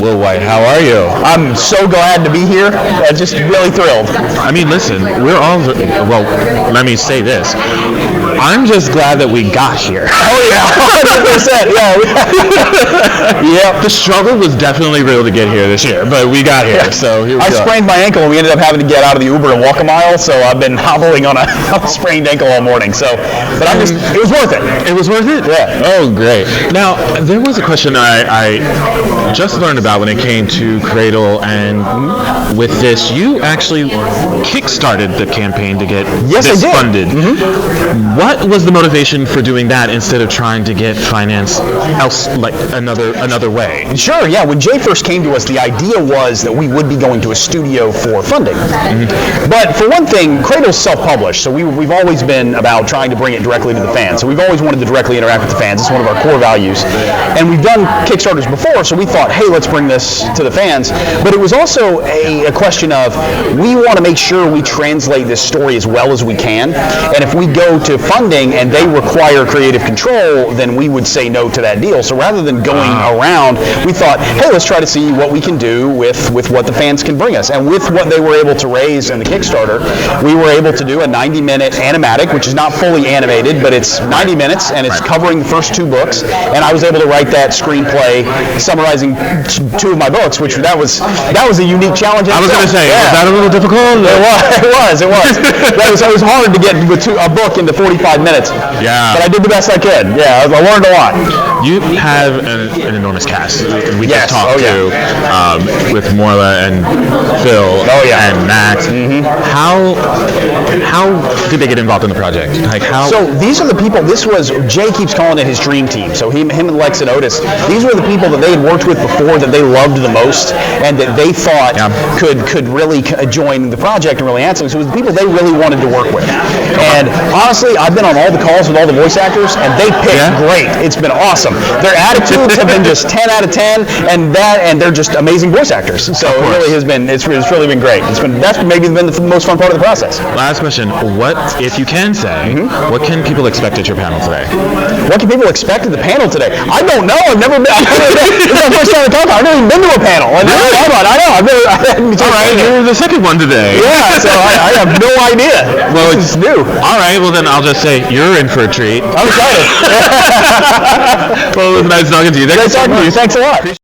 Well, Wight, how are you? I'm so glad to be here. Just really thrilled. I mean, listen, we're all, well, let me say this. I'm just glad that we got here. Oh, yeah, 100%. Yeah. Yep. The struggle was definitely real to get here this year, but we got here, so here we I go. sprained my ankle, and we ended up having to get out of the Uber and walk a mile, so I've been hobbling on a sprained ankle all morning. So, but it was worth it. It was worth it? Yeah. Oh, great. Now, there was a question I just learned about when it came to Cradle, and with this, you actually kickstarted the campaign to get this funded. Mm-hmm. What was the motivation for doing that instead of trying to get finance like another way? Sure, yeah. When Jay first came to us, the idea was that we would be going to a studio for funding. Mm-hmm. But for one thing, Cradle's self-published, so we've always been about trying to bring it directly to the fans. So we've always wanted to directly interact with the fans. It's one of our core values. And we've done Kickstarters before, so we thought, hey, let's bring this to the fans. But it was also a question of, we want to make sure we translate this story as well as we can. And if we go to funding and they require creative control, then we would say no to that deal. So rather than going around, we thought, hey, let's try to see what we can do with what the fans can bring us. And with what they were able to raise in the Kickstarter, we were able to do a 90-minute animatic, which is not fully animated, but it's 90 minutes, and it's covering the first 2 books. And I was able to write that screenplay summarizing 2 of my books, which that was a unique challenge. I was going to say, was that a little difficult? It was. It was hard to get a book into 45 minutes. Yeah. But I did the best I could. Yeah, I learned a lot. You have an enormous cast. We just talked with Morla and Phil and Max. Mm-hmm. How did they get involved in the project? So these are the people. Jay keeps calling it his dream team. So him and Lex and Otis. These were the people that they had worked with before, that they loved the most, and that they thought could really join the project and really add something. So it was the people they really wanted to work with. And honestly, I've been on all the calls with all the voice actors, and they picked great. It's been awesome. Their attitudes have been just 10 out of 10, and they're just amazing voice actors. So it really has been. It's really been great. That's maybe been the most fun part of the process. Last question: what, if you can say, what can people expect at your panel today? What can people expect at the panel today? I don't know. I've never been. This is my first time to talk. I've never even been to a panel. I know. All right, you're the second one today. Yeah, so I have no idea. Well, it's new. All right, well then I'll just say you're in for a treat. I'm excited. Well, it was nice talking to you. Nice talking to you. Thanks a lot.